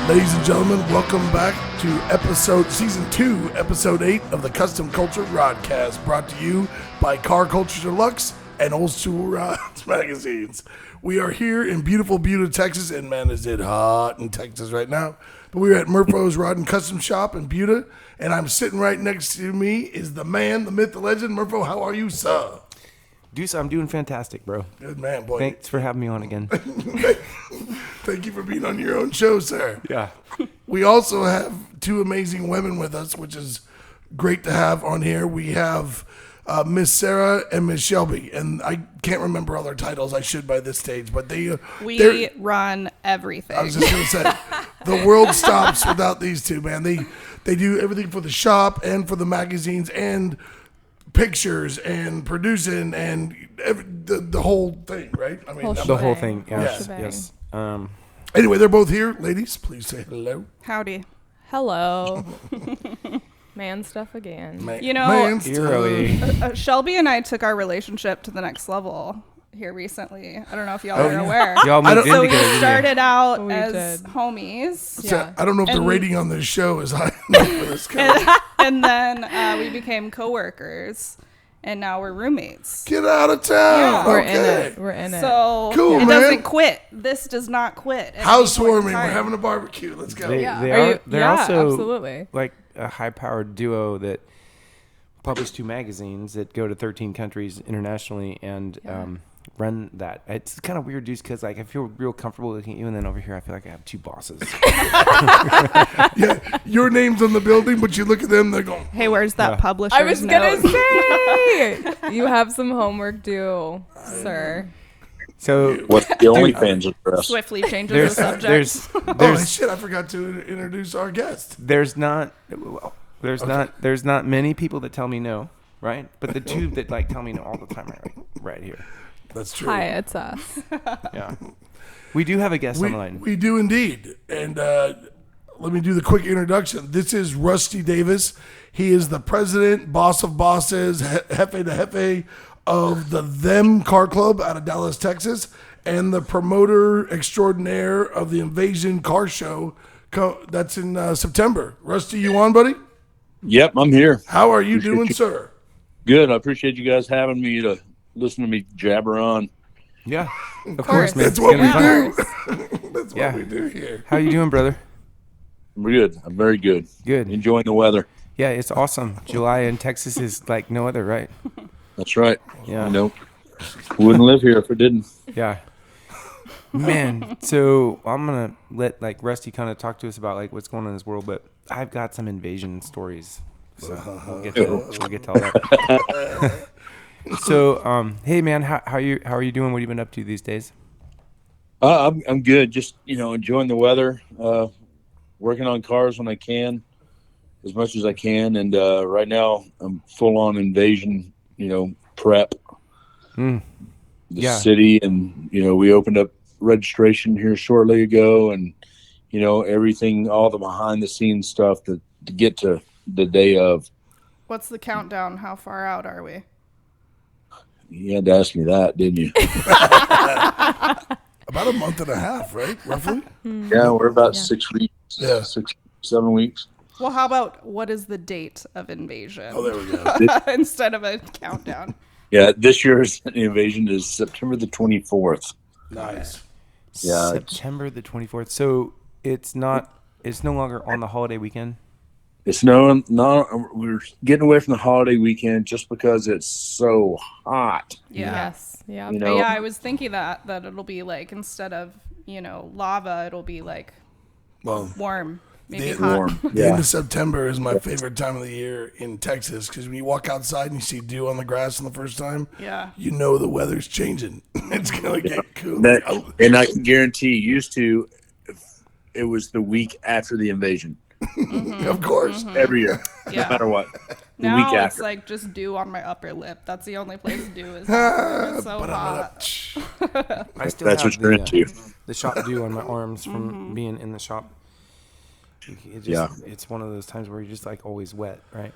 Ladies and gentlemen, welcome back to season 2, episode 8 of the Custom Culture Rodcast, brought to you by Car Culture Deluxe and Old School Rods magazines. We are here in beautiful Buda, Texas, and man, is it hot in Texas right now. But we're at Murpho's Rod and Custom Shop in Buda, and I'm sitting right next to me is the man, the myth, the legend. Murpho, how are you, sir? Deuce, I'm doing fantastic, bro. Good man, boy. Thanks for having me on again. Thank you for being on your own show, sir. Yeah. We also have two amazing women with us, which is great to have on here. We have Miss Sarah and Miss Shelby, and I can't remember all their titles. I should by this stage, but they're run everything. I was just going to say, the world stops without these two, man. They do everything for the shop and for the magazines and pictures and producing and the whole thing, right? I mean, the whole thing. Yes. Yeah. Yes. Anyway, they're both here. Ladies, please say hello. Howdy. Hello. Man stuff again. Shelby and I took our relationship to the next level here recently. I don't know if y'all are aware. Y'all moved in So we together. started out as homies. So I don't know if the rating on this show is high enough for this guy. And then we became coworkers. And now we're roommates. Get out of town. Yeah. We're in it. So cool, it man. doesn't quit. This does not quit. Housewarming. We're having a barbecue. Let's go. They're also absolutely like a high-powered duo that publish 2 magazines that go to 13 countries internationally and run that. It's kind of weird, dude, because like I feel real comfortable looking at you, and then over here I feel like I have 2 bosses. Yeah, your name's on the building, but you look at them, they're going, Hey, where's that publisher? I was gonna say you have some homework due, sir. So what's the OnlyFans address? Swiftly changes the subject. oh shit, I forgot to introduce our guest. There's not many people that tell me no, right? But the 2 that like tell me no all the time are right here. That's true. Hi, it's us. Yeah. We do have a guest on the line. We do indeed. And let me do the quick introduction. This is Rusty Davis. He is the president, boss of bosses, jefe de jefe of the Them Car Club out of Dallas, Texas, and the promoter extraordinaire of the Invasion Car Show that's in September. Rusty, you on, buddy? Yep, I'm here. How are you doing, sir? Good. I appreciate you guys having me to listen to me jabber on. Yeah, of course, man. That's what we do. That's what we do here. How you doing, brother? I'm good. I'm very good. Good. Enjoying the weather. Yeah, it's awesome. July in Texas is like no other, right? That's right. Yeah. Wouldn't live here if it didn't. Yeah. Man, so I'm gonna let like Rusty kind of talk to us about like what's going on in this world, but I've got some invasion stories, so we'll get to all that. So, hey man, how are you doing? What have you been up to these days? I'm good. Just enjoying the weather. Working on cars when I can, as much as I can, and right now I'm full on invasion. Prep. The city, and we opened up registration here shortly ago, and everything, all the behind the scenes stuff to get to the day of. What's the countdown? How far out are we? You had to ask me that, didn't you? About a month and a half, right? Roughly? Yeah, we're about 6 weeks. Yeah, 7 weeks. Well, how about what is the date of invasion? Oh, there we go. Instead of a countdown. Yeah, this year's invasion is September the 24th. Nice. Yeah, September the 24th. So it's no longer on the holiday weekend. It's no, we're getting away from the holiday weekend just because it's so hot. Yeah. Yes. Yeah. Yeah, I was thinking that it'll be like, instead of, lava, it'll be like warm. Maybe hot. Warm. The end of September is my favorite time of the year in Texas, because when you walk outside and you see dew on the grass for the first time, you know the weather's changing. It's going to get cool. And I can guarantee, it was the week after the invasion. Of course. Every year, no matter what. The Now week it's after. like just dew on my upper lip. That's the only place dew is. It's so hot. I still That's have what you're into. The shop dew on my arms from being in the shop. It's one of those times where you're just like always wet, right?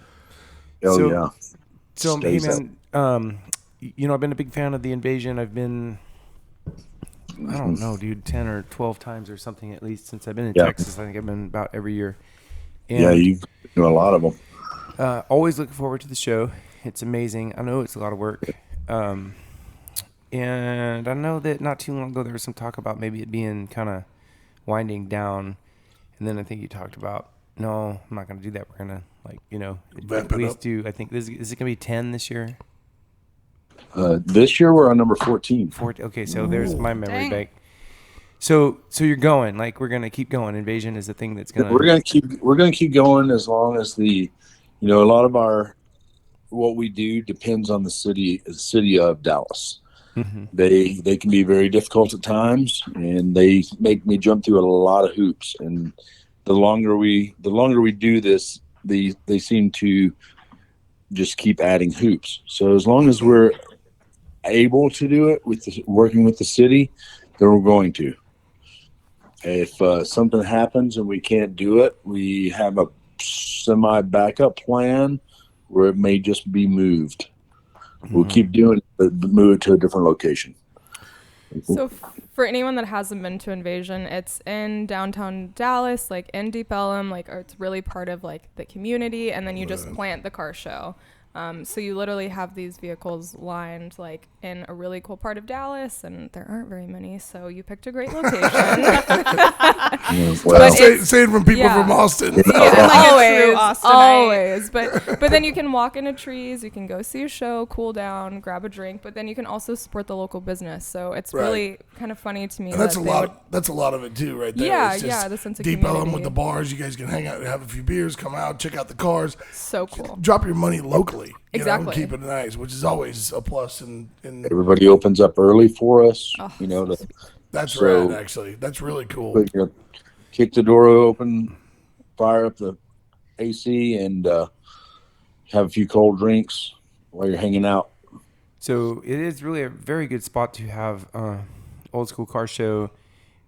So hey man, I've been a big fan of the invasion. I've been I don't know, dude, 10 or 12 times or something at least since I've been in Yeah. Texas. I think I've been about every year. And Yeah, you've been to a lot of them. always looking forward to the show. It's amazing. I know it's a lot of work. And I know that not too long ago there was some talk about maybe it being kind of winding down. And then I think you talked about, no, I'm not going to do that. We're going to, Vamp at it least up. do, I think, is it going to be 10 this year? This year we're on number 14. 14. Okay, so there's my memory Dang. bank. So you're going, like, we're going to keep going. Invasion is the thing that's going to. We're gonna keep going as long as a lot of what we do depends on the city of Dallas. Mm-hmm. They can be very difficult at times, and they make me jump through a lot of hoops. And the longer we do this, they seem to just keep adding hoops. So as long as we're able to do it working with the city, then we're going to. If something happens and we can't do it, we have a semi backup plan where it may just be moved. We'll keep doing it, but move it to a different location. So for anyone that hasn't been to Invasion, it's in downtown Dallas, like in Deep Ellum, like it's really part of like the community, and then you just plant the car show. So you literally have these vehicles lined like in a really cool part of Dallas, and there aren't very many, so you picked a great location. Well, Say it from people Yeah. from Austin. Like a true Austinite. always. But then you can walk into trees, you can go see a show, cool down, grab a drink, but then you can also support the local business. So it's Right. really kind of funny to me. And that's that a they lot. would- That's a lot of it too, right there. Yeah, It's just yeah, the sense of Deep Ellum community. with the bars. You guys can hang out, and have a few beers, come out, check out the cars, So cool. drop your money locally. Exactly. Keep it nice, which is always a plus. And everybody opens up early for us. that's So- rad. Actually, that's really cool. Kick the door open, fire up the AC, and have a few cold drinks while you're hanging out. So it is really a very good spot to have old school car show.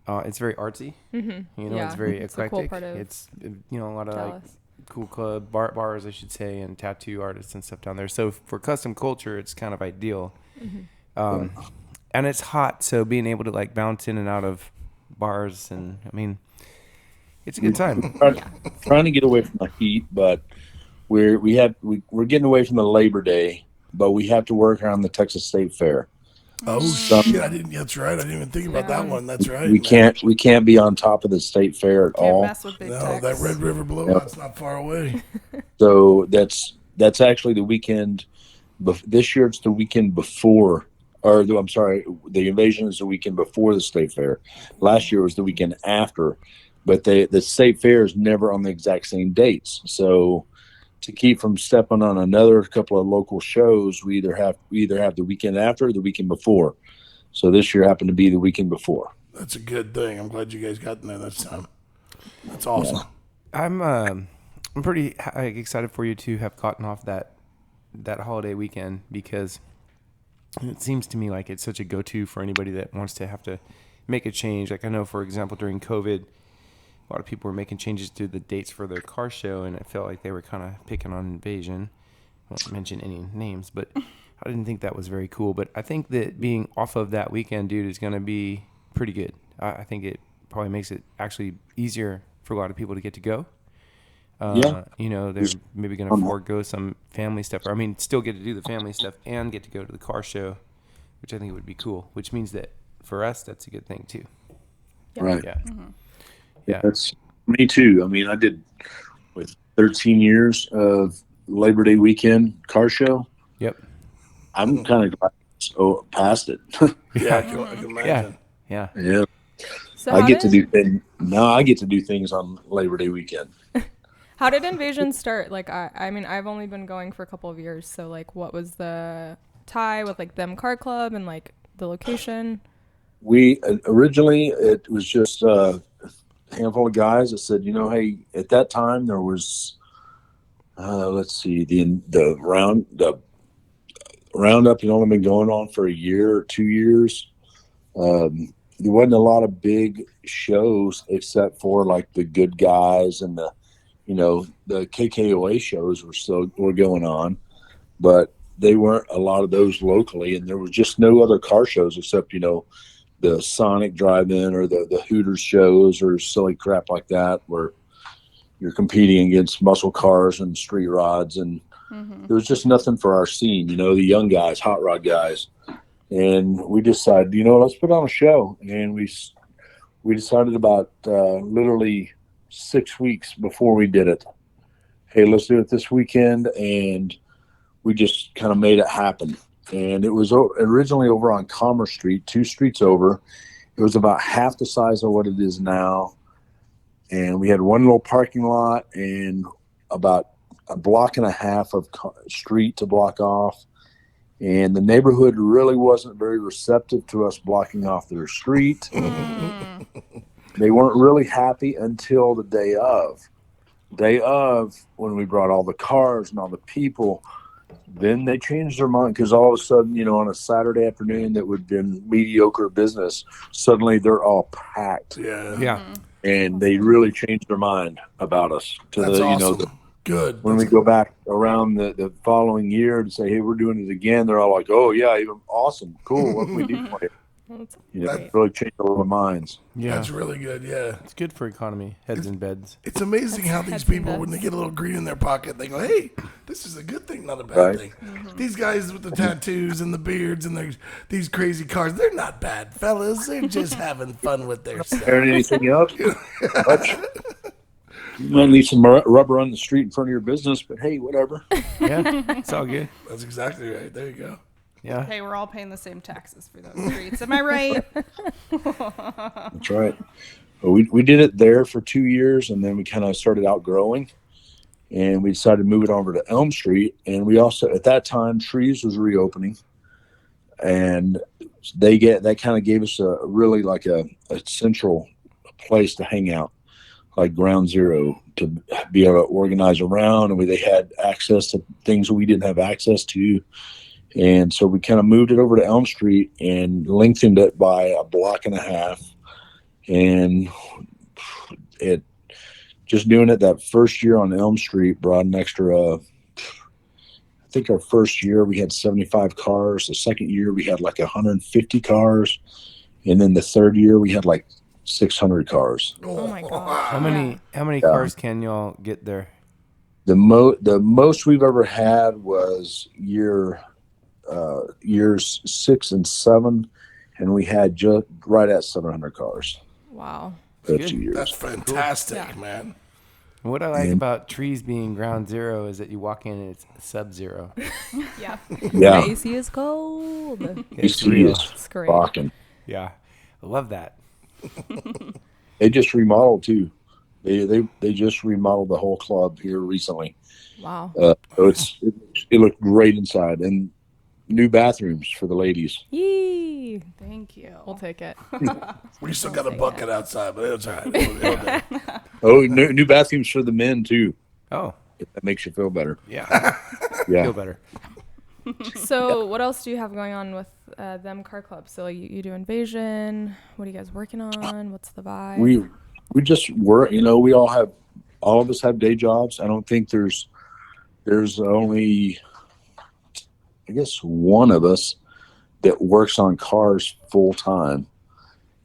It's very artsy. Mm-hmm. It's very It's the eclectic. cool part of It's a lot of like Dallas. cool club bars, I should say, and tattoo artists and stuff down there. So for custom culture, it's kind of ideal. Mm-hmm. And it's hot, so being able to like bounce in and out of bars, and I mean, it's a good time. Trying to get away from the heat, but we're getting away from the Labor Day, but we have to work around the Texas State Fair. Oh shit! I didn't. That's right. I didn't even think about that one. That's right. We man. can't be on top of the state fair at Can't all. mess with big No, Tex. that Red River blowout's not far away. So that's actually the weekend. This year it's the weekend before, I'm sorry, the Invasion is the weekend before the state fair. Last year was the weekend after, but the state fair is never on the exact same dates. So to keep from stepping on another couple of local shows, we either have the weekend after or the weekend before. So this year happened to be the weekend before. That's a good thing. I'm glad you guys got in there this time. That's awesome. I'm pretty excited for you to have gotten off that holiday weekend, because it seems to me like it's such a go-to for anybody that wants to have to make a change. Like I know, for example, during COVID, a lot of people were making changes to the dates for their car show, and it felt like they were kind of picking on Invasion. I won't mention any names, but I didn't think that was very cool. But I think that being off of that weekend, dude, is going to be pretty good. I think it probably makes it actually easier for a lot of people to get to go. They're maybe going to forego some family stuff. I mean, still get to do the family stuff and get to go to the car show, which I think would be cool, which means that for us, that's a good thing too. Right. Yeah. Mm-hmm. Yeah. That's me too. I mean, I did with 13 years of Labor Day weekend car show. Yep. I'm kind of glad it's past it. Yeah, I can imagine. Yeah. Yeah. So I get to do things on Labor Day weekend. How did Invasion start? Like, I mean, I've only been going for a couple of years, so like, what was the tie with like them car club and like the location? We originally, it was just a handful of guys that said, hey, at that time there was, let's see, the roundup had only been going on for a year or 2 years. There wasn't a lot of big shows except for like the Good Guys and the KKOA shows were going on, but they weren't a lot of those locally, and there was just no other car shows except, the the Sonic drive-in or the Hooters shows or silly crap like that, where you're competing against muscle cars and street rods, and there was just nothing for our scene, the young guys, hot rod guys. And we decided, let's put on a show. And we decided about literally 6 weeks before we did it, hey, let's do it this weekend. And we just kind of made it happen. And it was originally over on Commerce Street, 2 streets over. It was about half the size of what it is now. And we had one little parking lot and about a block and a half of street to block off. And the neighborhood really wasn't very receptive to us blocking off their street. They weren't really happy until the day of. Day of, when we brought all the cars and all the people, then they changed their mind, because all of a sudden, on a Saturday afternoon that would have been mediocre business, suddenly they're all packed. Yeah. And they really changed their mind about us. That's awesome. Good. When we go back around the following year and say, hey, we're doing it again, they're all like, oh, yeah, even awesome, cool, what can we do for you? That really changed a lot of minds. Yeah. That's really good, yeah. It's good for economy, heads in beds. It's amazing how these people, when they get a little green in their pocket, they go, hey, this is a good thing, not a bad thing. These guys with the tattoos and the beards and these crazy cars, they're not bad fellas. They're just having fun with their stuff. Or anything else? You might need some rubber on the street in front of your business, but hey, whatever. Yeah, it's all good. That's exactly right. There you go. Yeah. Hey, we're all paying the same taxes for those streets. Am I right? That's right. Well, we did it there for 2 years, and then we kind of started outgrowing, and we decided to move it over to Elm Street. And we also, at that time, Trees was reopening, and that kind of gave us a really like a central place to hang out, like ground zero, to be able to organize around. And they had access to things we didn't have access to. And so we kind of moved it over to Elm Street and lengthened it by a block and a half. And it just doing it that first year on Elm Street brought an extra, I think our first year we had 75 cars. The second year we had like 150 cars. And then the third year we had like 600 cars. Oh my god! How many cars can y'all get there? The most we've ever had was years 6 and 7, and we had just right at 700 cars. Wow, That's 2 years. That's fantastic, man. What I like about Trees being ground zero is that you walk in and it's sub-zero. yeah. Yeah, The AC is cold. It's AC real. is It's great. rocking. Yeah, I love that. They just remodeled too. They just remodeled the whole club here recently. Wow. So it looked great inside, and new bathrooms for the ladies. Yee. Thank you. We'll take it. We still got a bucket outside, but it's all right. It'll do. Oh, new bathrooms for the men too. Oh, If that makes you feel better. yeah. Yeah. Feel better. So, what else do you have going on with them car clubs? So, you do Invasion. What are you guys working on? What's the vibe? We just work. All of us have day jobs. I don't think there's only, I guess, one of us that works on cars full time,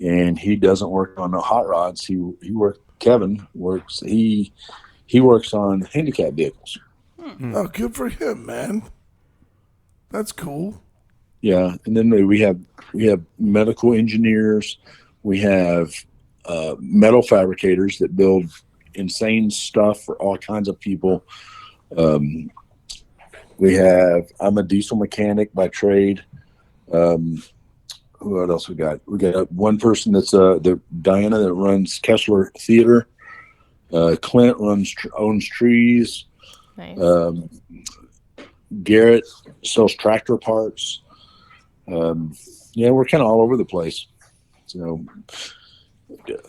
and he doesn't work on the hot rods. Kevin works. He works on handicap vehicles. Oh, good for him, man. That's cool. Yeah, and then we have medical engineers. We have metal fabricators that build insane stuff for all kinds of people. I'm a diesel mechanic by trade. What else we got? We got one person that's the Diana that runs Kessler Theater. Clint owns Trees. Nice. Garrett sells tractor parts. We're kind of all over the place. So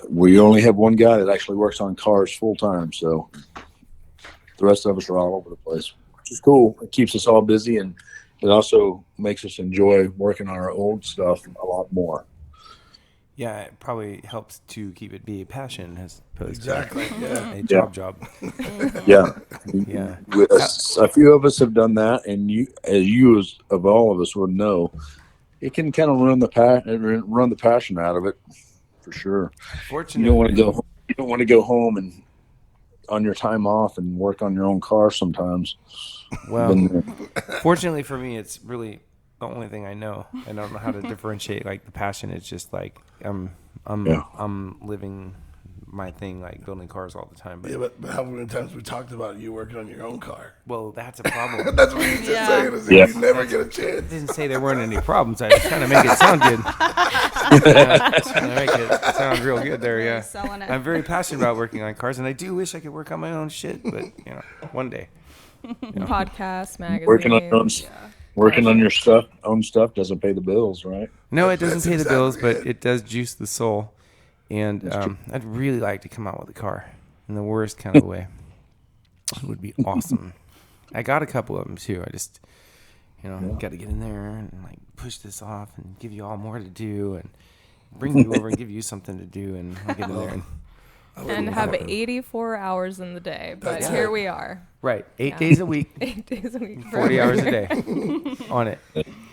we only have one guy that actually works on cars full time. So the rest of us are all over the place, which is cool. It keeps us all busy, and it also makes us enjoy working on our old stuff a lot more. Yeah, it probably helps to keep it be a passion as opposed Exactly. Yeah. to a job. Yeah. Yeah. A few of us have done that, and you, as of all of us would know, it can kind of run the passion out of it, for sure. Fortunately, You don't want to go. You don't want to go home and on your time off and work on your own car sometimes. Well, fortunately for me, it's really the only thing I know. I don't know how to differentiate like the passion. It's just like I'm living my thing, like building cars all the time. But how many times we talked about you working on your own car? Well, that's a problem. That's what he's just saying. Is that you never get a chance. I didn't say there weren't any problems. I was trying to make it sound good. Trying to make it sound real good there. Yeah, selling it. I'm very passionate about working on cars, and I do wish I could work on my own shit. But one day. Podcasts, magazines. Working on your own stuff doesn't pay the bills, right? No, it doesn't pay the bills, but it does juice the soul. And I'd really like to come out with a car in the worst kind of way. It would be awesome. I got a couple of them too. I just, got to get in there and like push this off and give you all more to do and bring you over and give you something to do, and I'll get in there and have 84 hours in the day. But here we are. Right, 8 days a week. 8 days a week. 40 hours a day on it.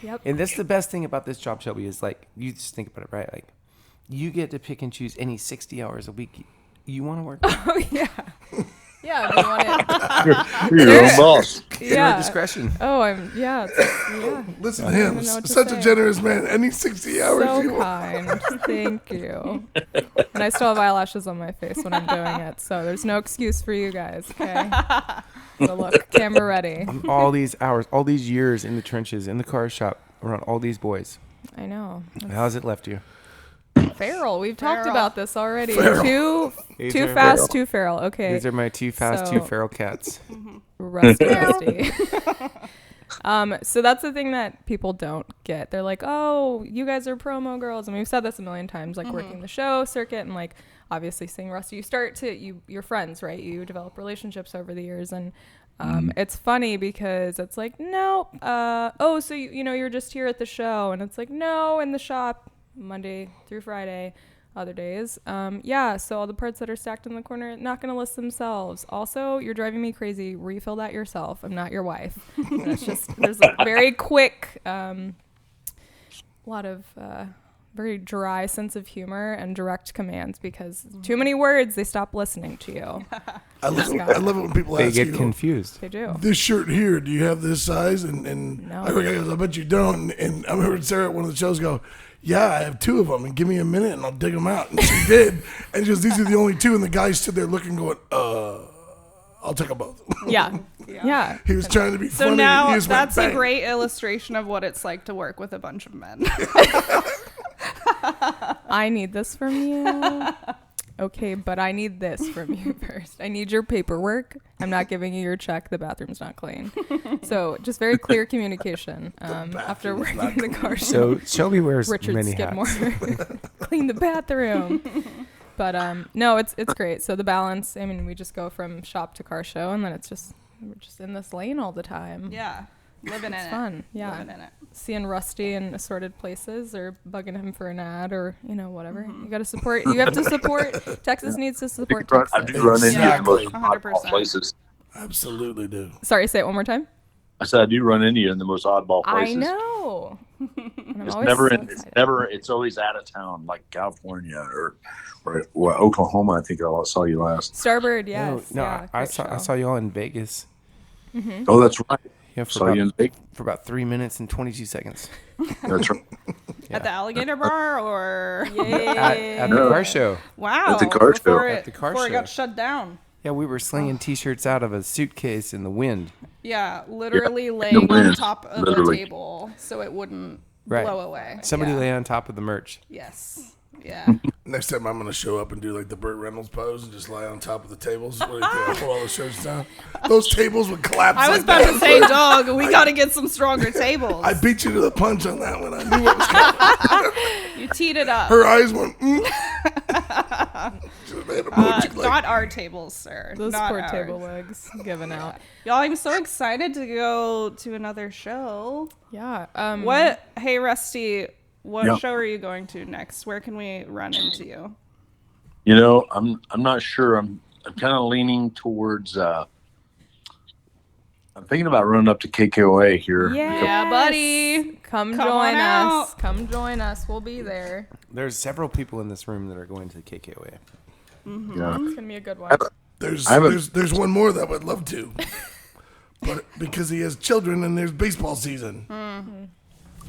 Yep. And that's the best thing about this job, Shelby, is like, you just think about it, right? Like, you get to pick and choose any 60 hours a week you want to work. Oh, yeah. Yeah, do you want You're your own boss. Your discretion. Oh, Listen to him. Such a generous man. Any 60 hours so you want. kind. Thank you. And I still have eyelashes on my face when I'm doing it, so there's no excuse for you guys, okay? So look, camera ready. All these hours, all these years in the trenches, in the car shop, around all these boys. I know. How's it left you? Feral. We've talked about this already. Feral. Too fast, too feral. Okay. These are my too fast, too feral cats. Rusty. So that's the thing that people don't get. They're like, oh, you guys are promo girls. And we've said this a million times, like working the show circuit and like obviously seeing Rusty. You're friends, right? You develop relationships over the years. And it's funny because it's like, no, so you're just here at the show. And it's like, no, in the shop. Monday through Friday, other days. So all the parts that are stacked in the corner, not going to list themselves. Also, you're driving me crazy. Refill that yourself. I'm not your wife. And it's just, there's a very quick, lot of very dry sense of humor and direct commands because too many words, they stop listening to you. I love it when people They ask get you, confused. They do. this shirt here, do you have this size? And No. I bet you don't. And I remember Sarah at one of the shows go, yeah, I have 2 of them, and give me a minute, and I'll dig them out. And she did. And she goes, these are the only 2. And the guy stood there looking, going, I'll take them both. Yeah. He was trying to be So funny. He now just went, that's a bang. great illustration of what it's like to work with a bunch of men. I need this from you. Okay, but I need this from you first. I need your paperwork. I'm not giving you your check. The bathroom's not clean. So just very clear communication. After working in the car show. So Shelby wears Richard many Skidmore. hats. Clean the bathroom. But no, it's great. So the balance, I mean, we just go from shop to car show and then we're just in this lane all the time. Yeah. Living in It's it. fun. Yeah. Living in it. Seeing Rusty in assorted places or bugging him for an ad or, whatever. You got to support. You have to support. Texas needs to support Texas. I do run into you in the most Exactly. oddball places. Absolutely do. Sorry, say it one more time. I said I do run into you in the most oddball places. I know. It's always out of town, like California or Oklahoma. I think I saw you last. Starbird, yes. No, yeah, I great saw show. you all in Vegas. Oh, that's right. Yeah, Saw you in Vegas. for about 3 minutes and 22 seconds. That's right. At the alligator bar or At the car show. wow. At the car show. Before At the car before it show. got shut down. Yeah, we were slinging T-shirts out of a suitcase in the wind. Yeah, literally the laying on wind, top of literally. the table so it wouldn't Right. blow away. Somebody yeah. lay on top of the merch. Yes. Yeah. Next time I'm going to show up and do like the Burt Reynolds pose and just lie on top of the tables. What do you think? I'll pull all the shirts down. Those tables would collapse. I was like about that. to say, dog, we got to get some stronger tables. I beat you to the punch on that one. I knew what was coming. You teed it up. Her eyes went, Should have made a emoji like- Not our tables, sir. Those Not poor ours. table legs giving out. Y'all, I'm so excited to go to another show. Yeah. Hey, Rusty, what Yeah. show are you going to next? Where can we run into you? You know, I'm not sure. I'm kind of leaning towards I'm thinking about running up to KKOA here. Yeah, buddy. Come Come join on us. out. Come join us. We'll be there. There's several people in this room that are going to the KKOA. Yeah. It's gonna be a good one. There's one more that would love to, but because he has children and there's baseball season.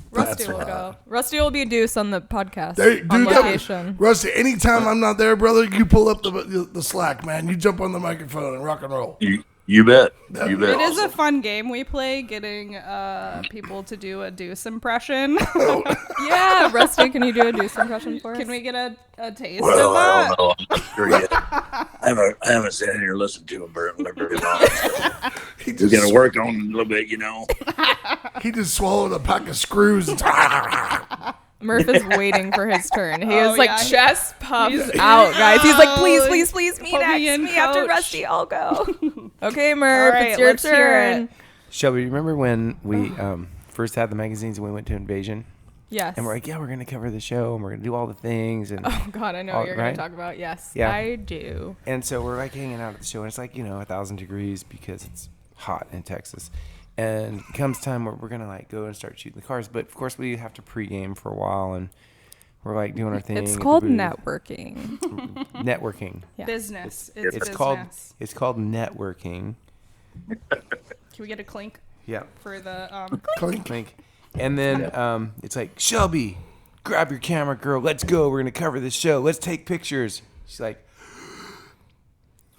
Rusty That's will right. go. Rusty will be Deuce on the podcast There, on dude, location. Rusty, anytime I'm not there, brother, you pull up the slack, man. You jump on the microphone and rock and roll. You bet. That'd You be bet. It is a fun game we play, getting people to do a Deuce impression. Yeah, Rusty, can you do a Deuce impression for us? Can we get a taste Well, of I that? don't know. I'm not sure yet. I haven't sat here and listened to him very long. He We're just, gonna work on him a little bit, you know. he just swallowed a pack of screws. Murph is waiting for his turn. He Oh, is like yeah. chest puffed He's- out, guys. He's like, please, Oh, please, please, me put me next. in, Me after coach. Rusty, I'll go. Okay, Murph, All right, it's your let's hear turn. it. Shelby, remember when we first had the magazines and we went to Invasion? Yes. And we're like, yeah, we're going to cover the show and we're going to do all the things. And Oh God, I know All what you're gonna right? talk about. Yes, Yeah. I do. And so we're like hanging out at the show, and it's like 1,000 degrees because it's hot in Texas. And it comes time where we're gonna like go and start shooting the cars, but of course we have to pregame for a while, and we're like doing our thing. It's at the called booth. networking. Networking. Yeah. Business. It's business. called networking. Can we get a clink Yeah. for the Clink. Clink. And then it's like, Shelby, grab your camera, girl. Let's go. We're gonna cover this show. Let's take pictures. She's like,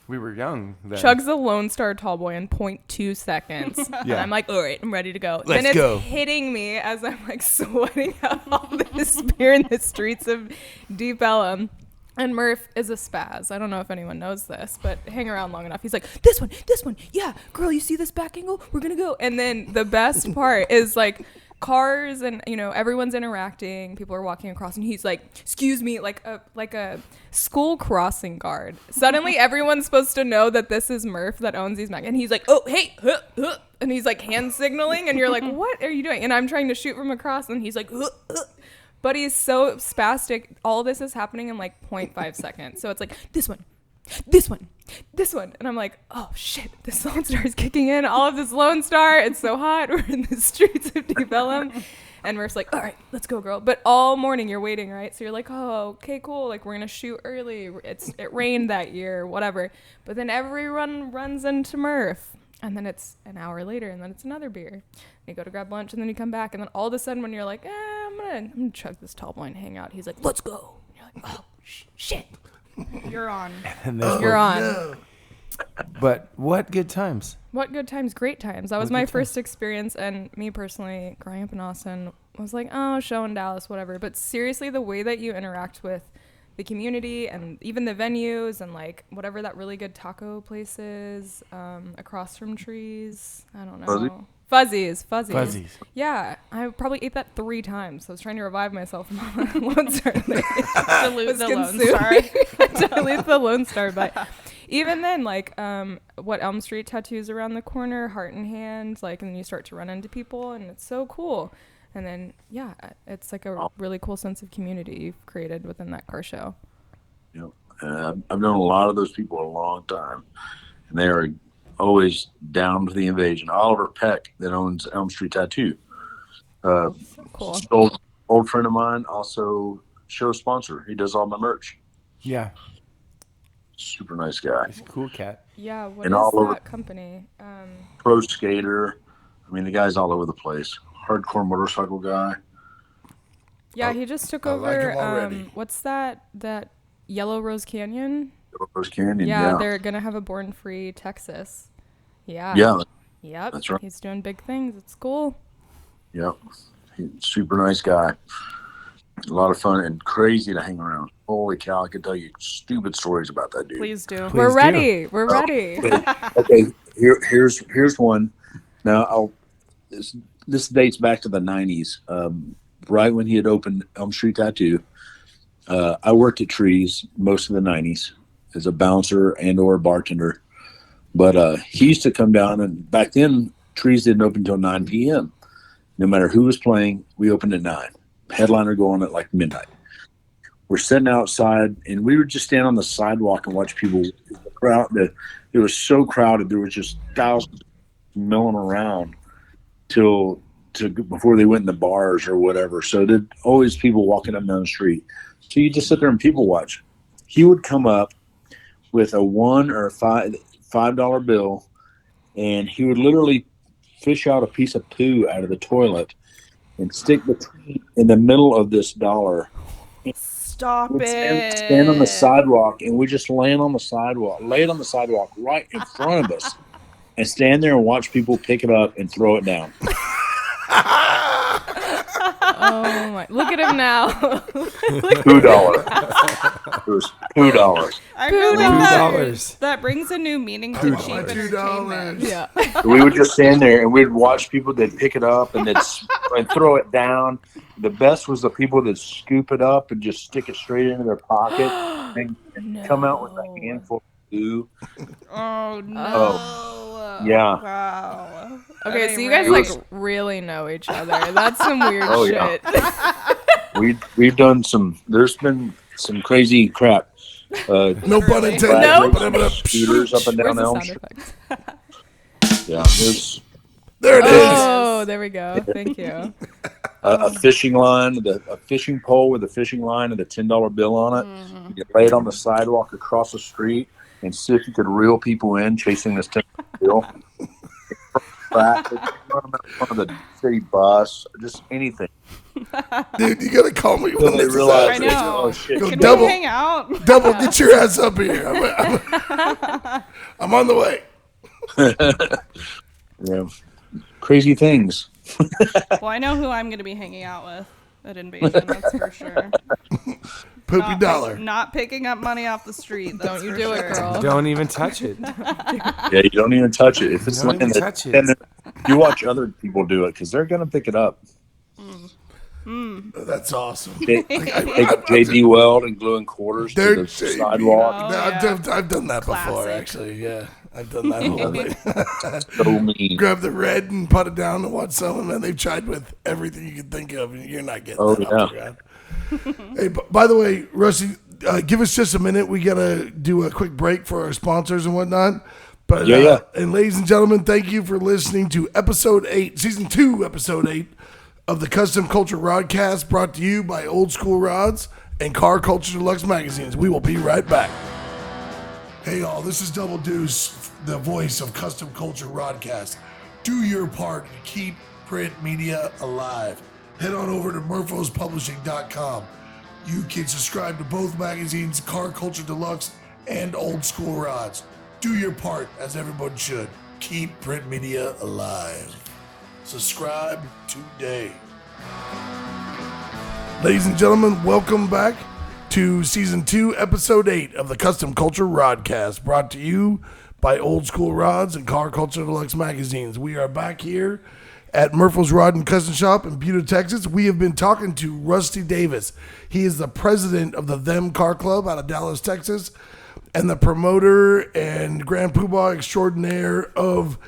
we were young then. Chugs the Lone Star tall boy in 0.2 seconds. And Yeah. I'm like, all right, I'm ready to go. Let's then it's go. hitting me as I'm like sweating out all this beer in the streets of Deep Ellum. And Murph is a spaz. I don't know if anyone knows this, but hang around long enough. He's like, this one. Yeah, girl, you see this back angle? We're going to go. And then the best part is like cars and, everyone's interacting. People are walking across and he's like, excuse me, like a school crossing guard. Suddenly everyone's supposed to know that this is Murph that owns these mag. And he's like, oh, hey, huh, huh. And he's like hand signaling. And you're like, what are you doing? And I'm trying to shoot from across. And he's like, huh, huh. But he's so spastic. All this is happening in like 0.5 seconds. So it's like, this one. And I'm like, oh shit, this Lone Star is kicking in. All of this Lone Star. It's so hot. We're in the streets of Deep Ellum. And Murph's like, all right, let's go, girl. But all morning you're waiting, right? So you're like, oh, okay, cool. Like we're going to shoot early. It rained that year, whatever. But then everyone runs into Murph. And then it's an hour later, and then it's another beer. You go to grab lunch, and then you come back, and then all of a sudden, when you're like, I'm gonna chug this tall boy and hang out, he's like, let's go. And you're like, oh shit, you're on. And there's you're on. No. But what good times. What good times, great times. That was my first experience, and me personally, growing up in Austin, was like, oh, show in Dallas, whatever. But seriously, the way that you interact with the community and even the venues and like whatever that really good taco place is across from trees. I don't know. Fuzzies. Yeah, I probably ate that 3 times. I was trying to revive myself from Lone Star. Dilute the Lone Star. Dilute the Lone Star. But even then, like, what Elm Street tattoos around the corner, heart in hand, like, and then you start to run into people, and it's so cool. And then, yeah, it's like a really cool sense of community you've created within that car show. I've known a lot of those people a long time, and they are always down with the invasion. Oliver Peck, that owns Elm Street Tattoo, Cool. old friend of mine, also show sponsor. He does all my merch. Yeah. Super nice guy. He's a cool cat. Yeah, what And is all over- that company? Pro skater. I mean, the guy's all over the place. Hardcore motorcycle guy. Yeah, he just took I like over. him already. What's that Yellow Rose Canyon? Rose Canyon. Yeah, Yeah. they're gonna have a Born Free Texas. Yeah. Yeah. Yep. That's right. He's doing big things. It's cool. Yep. He's a super nice guy. A lot of fun and crazy to hang around. Holy cow, I could tell you stupid stories about that dude. Please do. We're do. ready. We're ready. Okay, here's one. Now this dates back to the 90s, right when he had opened Elm Street Tattoo. I worked at Trees most of the 90s as a bouncer and or bartender, but he used to come down, and back then Trees didn't open until 9 p.m. No matter who was playing, we opened at 9. Headliner going at like midnight. We're sitting outside, and we would just stand on the sidewalk and watch people. It was so crowded. There was just thousands. milling around before they went in the bars or whatever. So there'd always people walking up and down the street. So you just sit there and people watch. He would come up with a $1 or $5 bill, and he would literally fish out a piece of poo out of the toilet and stick in the middle of this dollar. Stop We'd it. stand on the sidewalk, and we just lay it on the sidewalk right in front of us, and stand there and watch people pick it up and throw it down. Oh my! Look at him now. $2. It was $2. I feel like $2. that brings a new meaning to cheap entertainment. Yeah. We would just stand there and we'd watch people. They'd pick it up and and throw it down. The best was the people that scoop it up and just stick it straight into their pocket and come out with a handful of poo. Oh no! Oh, yeah. Wow. Okay, so you guys like really know each other. That's some weird shit. Yeah. We've done some. There's been some crazy crap. No pun intended. No. Scooters up and down Where's Elm the sound Street. effect? Yeah, there's There it is. Oh, there we go. Thank you. a fishing line, a fishing pole with a fishing line and a $10 bill on it. Mm-hmm. You lay it on the sidewalk across the street and see if you could reel people in chasing this $10 bill. In front of the city bus, just anything. Dude, you gotta call me when Until they this is realize, I know. oh shit, Go Can double. we hang out? Double, get your ass up here. I'm on the way. yeah, crazy things. Well, I know who I'm going to be hanging out with at Invasion. That's for sure. Poopy dollar. Not picking up money off the street. That's Don't you for do sure. it, girl. Don't even touch it. Yeah, you don't even touch it. If it's Don't even laying touch it. and you watch other people do it because they're gonna pick it up. That's awesome. Take JD Weld and gluing quarters to the sidewalk. Oh, I've done that before, Classic. actually. Yeah, I've done that whole thing. So mean. Grab the red and put it down and watch some, and then they've tried with everything you can think of, and you're not getting Oh, that off the ground. Hey, by the way, Rusty, give us just a minute. We gotta do a quick break for our sponsors and whatnot. But Yeah. And ladies and gentlemen, thank you for listening to episode 8, season 2, episode 8 of the Custom Culture Rodcast, brought to you by Old School Rods and Car Culture Deluxe magazines. We will be right back. Hey y'all, this is Double Deuce, the voice of Custom Culture Rodcast. Do your part to keep print media alive. Head on over to murphospublishing.com. You can subscribe to both magazines, Car Culture Deluxe and Old School Rods. Do your part, as everyone should. Keep print media alive. Subscribe today. Ladies and gentlemen, welcome back to Season 2, Episode 8 of the Custom Culture Rodcast, brought to you by Old School Rods and Car Culture Deluxe magazines. We are back here at Murphy's Rod and Custom Shop in Buda, Texas. We have been talking to Rusty Davis. He is the president of the Them Car Club out of Dallas, Texas, and the promoter and Grand Poobah extraordinaire of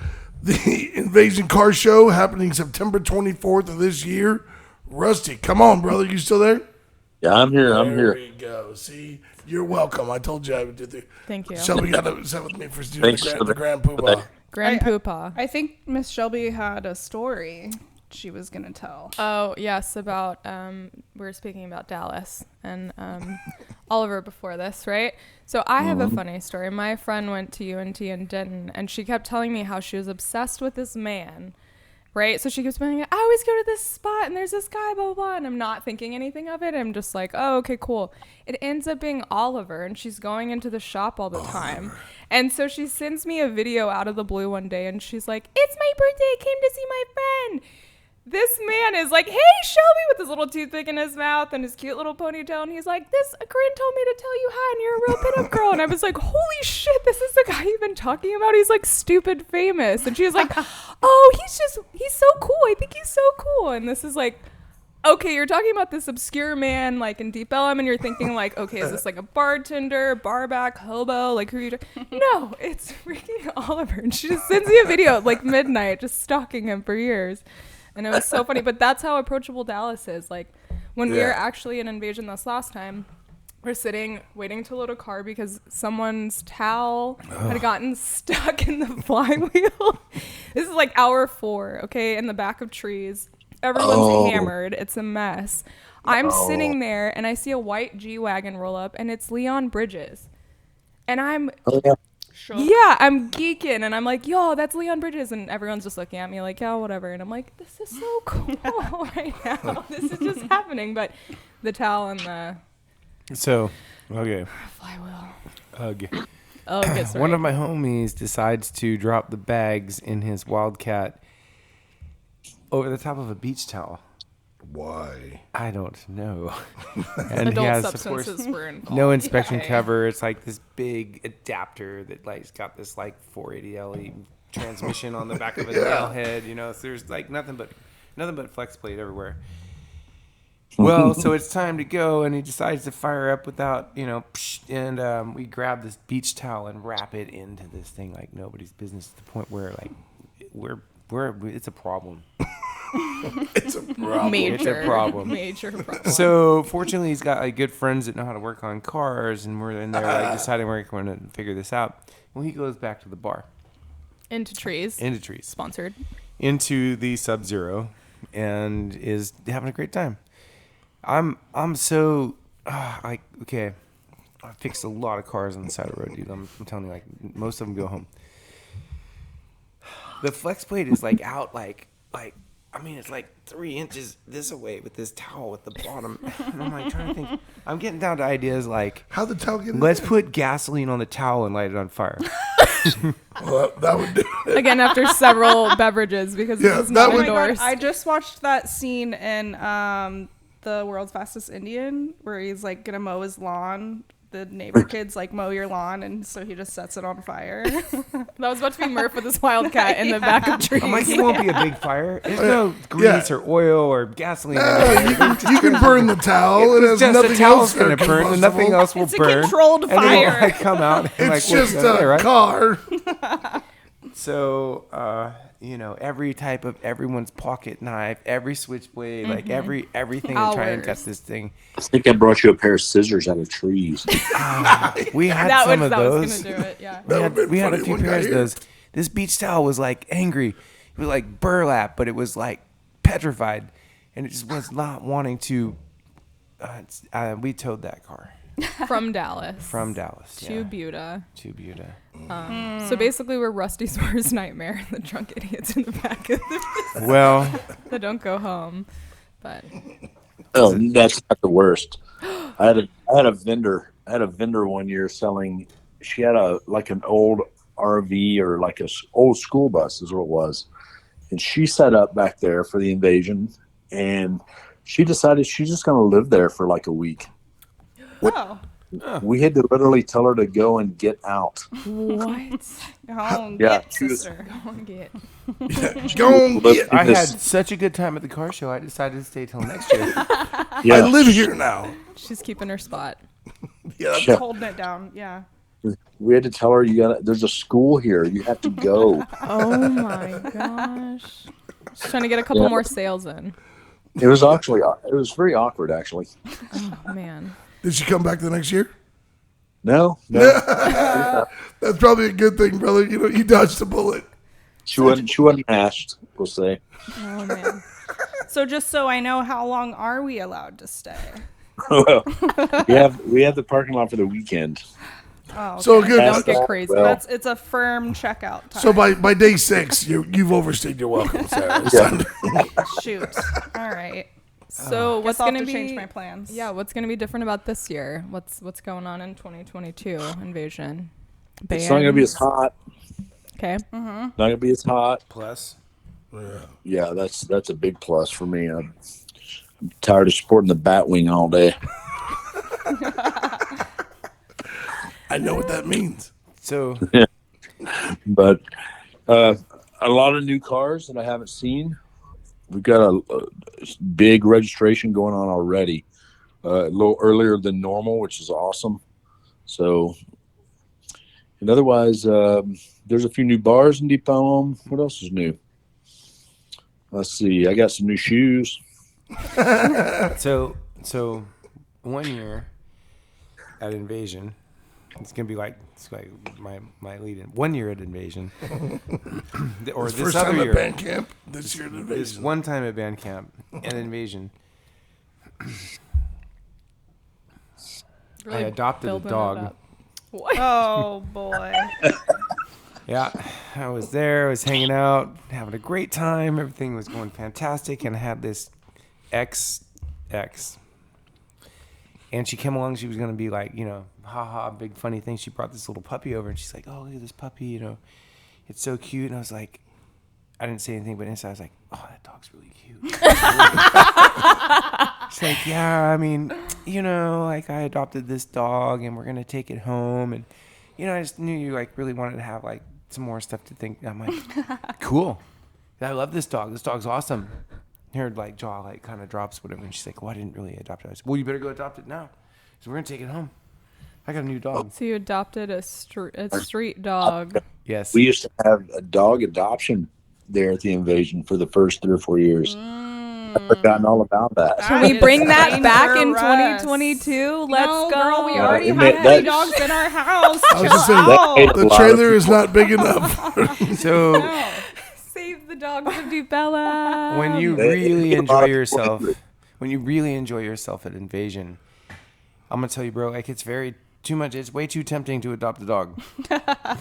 the Invasion Car Show happening September 24th of this year. Rusty, come on, brother. You still there? Yeah, I'm here. There we go. See, you're welcome. I told you I would do the. Thank you. Shelby got to sit with me for Thanks for the Grand Poobah. Grand Poopah. I think Miss Shelby had a story she was going to tell. Oh, yes, about, we were speaking about Dallas and Oliver before this, right? So I have a funny story. My friend went to UNT in Denton, and she kept telling me how she was obsessed with this man, right? So she keeps being like, I always go to this spot, and there's this guy, blah, blah, blah, and I'm not thinking anything of it. I'm just like, oh, okay, cool. It ends up being Oliver, and she's going into the shop all the time. And so she sends me a video out of the blue one day, and she's like, it's my birthday, I came to see my friend. This man is like, hey, Shelby, with his little toothpick in his mouth and his cute little ponytail. And he's like, this Corinne told me to tell you hi, and you're a real pinup girl. And I was like, holy shit, this is the guy you've been talking about. He's like stupid famous. And she was like, oh, he's so cool. I think he's so cool. And this is like, okay, you're talking about this obscure man like in Deep Ellum, and you're thinking like, okay, is this like a bartender, barback, hobo? Like, who are you No, it's freaking Oliver. And she just sends me a video at like midnight, just stalking him for years. And it was so funny, but that's how approachable Dallas is. Like, when we were actually in Invasion this last time, we're sitting waiting to load a car because someone's towel had gotten stuck in the flywheel. This is like hour 4, okay, in the back of trees. Everyone's hammered. It's a mess. I'm sitting there and I see a white G-Wagon roll up and it's Leon Bridges. And I'm I'm geeking and I'm like, yo, that's Leon Bridges. And everyone's just looking at me like, yeah, whatever. And I'm like, this is so cool right now. This is just happening. But the towel and the flywheel. Okay. Oh, it gets One of my homies decides to drop the bags in his Wildcat over the top of a beach towel. Why? I don't know. And Adult he has, substances of were course, involved. no inspection Yeah. cover. It's like this big adapter that like has got this like 480 LE transmission on the back of a nail head. You know, so there's like nothing but flex plate everywhere. Well, so it's time to go, and he decides to fire up without, and we grab this beach towel and wrap it into this thing like nobody's business, to the point where like it's a problem. It's a problem. It's a problem. Major problem. So fortunately, he's got like good friends that know how to work on cars, and we're in there like deciding we're going to figure this out. Well, he goes back to the bar. Into trees. Sponsored. Into the Sub-Zero, and is having a great time. I'm so okay. I fixed a lot of cars on the side of the road, dude. I'm telling you, like most of them go home. The flex plate is like out, it's like 3 inches this away with this towel at the bottom. And I'm like trying to think. I'm getting down to ideas like, how the towel get in let's there? put gasoline on the towel and light it on fire. Well, that would do it. Again, after several beverages, because Yeah, this is that not would- endorsed. I just watched that scene in The World's Fastest Indian where he's like gonna mow his lawn. The neighbor kids like mow your lawn, and so he just sets it on fire. That was about to be Murph with his Wildcat in the back of trees. I'm like, it won't be a big fire. There's no grease or oil or gasoline. You can burn the towel. It has Just nothing the towel's else going to burn, and nothing else will It's a burn. controlled and then fire. it'll, like, come out. And, It's like, just okay, a right? car. So, every type of everyone's pocket knife, every switchblade, like everything to try and cut Hours. this thing. I think I brought you a pair of scissors out of trees. We had that some was of those. was gonna do it. Yeah. We had a funny few one guy pairs of here. those. This beach towel was like angry. It was like burlap, but it was like petrified, and it just was not wanting to. We towed that car From Dallas. to Buda. To Buda. So basically, we're Rusty's worst nightmare, and the drunk idiots in the back of the Well, that don't go home. But Oh, that's not the worst. I had a vendor one year selling. She had an old RV or like old school bus is what it was, and she set up back there for the invasion, and she decided she's just going to live there for like a week. Oh, We had to literally tell her to go and get out. what? oh, Yeah, get she was- sister. Go and get. Go and get. I This- had such a good time at the car show. I decided to stay till next year. Yeah, I live here now. She's keeping her spot. Yeah, Yeah. Holding it down. Yeah. we had to tell her there's a school here. You have to go. Oh my gosh. She's trying to get a couple more sales in. It was very awkward actually. Oh man. did she come back the next year? No, That's probably a good thing, brother. You know, you dodged a bullet. she wasn't asked. We'll say. Oh man. So just so I know, how long are we allowed to stay? Well, we have the parking lot for the weekend. Oh, okay. So good. Don't get crazy. Well, It's a firm checkout time. So by day 6, you've overstayed your welcome, Sarah. It's Yeah. time to- Shoot. All right. So what's Guess I'll have gonna to be change my plans. Yeah, what's gonna be different about this year? What's going on in 2022 Invasion? It's not gonna be as hot. Okay. Not gonna be as hot. Plus, Yeah, that's a big plus for me. I'm tired of sporting the bat wing all day. I know what that means. so But a lot of new cars that I haven't seen. We've got a big registration going on already. A little earlier than normal, which is awesome. So, and otherwise, there's a few new bars in Deep Ellum. What else is new? Let's see. I got some new shoes. So 1 year, at Invasion. It's gonna be like my lead in 1 year at Invasion, or His this first other time year. at band camp. This year at This Invasion. one time at band camp and Invasion. I adopted a building it dog. up. What? Oh boy. Yeah, I was there. I was hanging out, having a great time. Everything was going fantastic, and I had this ex, and she came along. She was gonna be like, haha, big funny thing. She brought this little puppy over, and she's like, "Oh, look at this puppy, it's so cute." And I was like, I didn't say anything, but inside I was like, "Oh, that dog's really cute." She's like, "Yeah, I mean, like I adopted this dog, and we're gonna take it home, and I just knew you like really wanted to have like some more stuff to think." I'm like, "Cool, I love this dog. This dog's awesome." Her like jaw like kind of drops, whatever, and she's like, "Well, I didn't really adopt it." I said, "Well, you better go adopt it now, so we're gonna take it home. I got a new dog." So you adopted a street dog. Yes. We used to have a dog adoption there at the Invasion for the first 3 or 4 years. I've forgotten all about that. Can we bring that back in dangerous. 2022? Let's No, go. girl, we Yeah, already it have made- three that- dogs in our house. I was just Chill saying, That made out. a the lot of trailer is people- not big enough. So No. Save the dogs of Dubella. when you They- really they- enjoy yourself, at Invasion, I'm gonna tell you, bro, like it's too much. It's way too tempting to adopt a dog.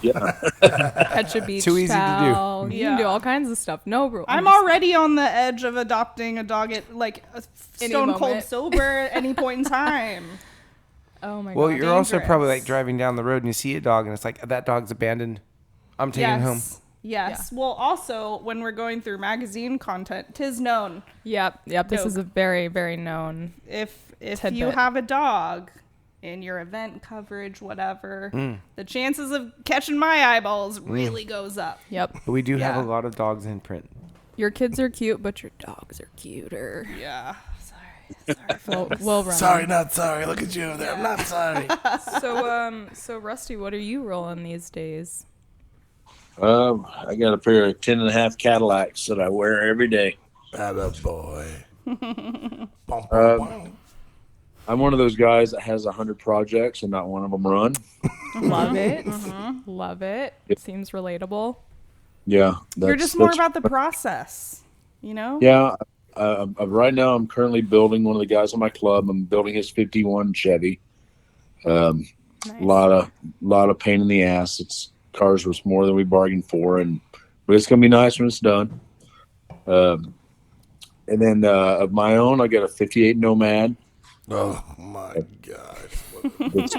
Yeah. Catch a beach Too easy to do. towel. You can do Yeah. all kinds of stuff. No, bro. I'm already on the edge of adopting a dog at like a Any stone cold moment. sober at any point in time. Oh my Well, god. you're also probably dangerous. like driving down the road and you see a dog and it's like that dog's abandoned. I'm taking it home. Yes. Well, also when we're going through magazine content, 'tis known Yep. This Dope. is a very, very known. if you Tidbit. have a dog in your event coverage, whatever, the chances of catching my eyeballs really goes up. Yep. But we do have Yeah. a lot of dogs in print. Your kids are cute, but your dogs are cuter. Yeah. Sorry. We'll run. Sorry, not sorry. Look at you over there. I'm not sorry. So Rusty, what are you rolling these days? I got a pair of 10.5 Cadillacs that I wear every day. Atta boy. I'm one of those guys that has 100 projects and not one of them run. Love it. Love it. It seems relatable. Yeah. You're just more about the process, you know? Yeah. Right now, I'm currently building one of the guys on my club. I'm building his 51 Chevy. Nice. Lot of pain in the ass. Cars was more than we bargained for, but it's gonna be nice when it's done. And then of my own, I got a 58 Nomad. Oh my gosh. It's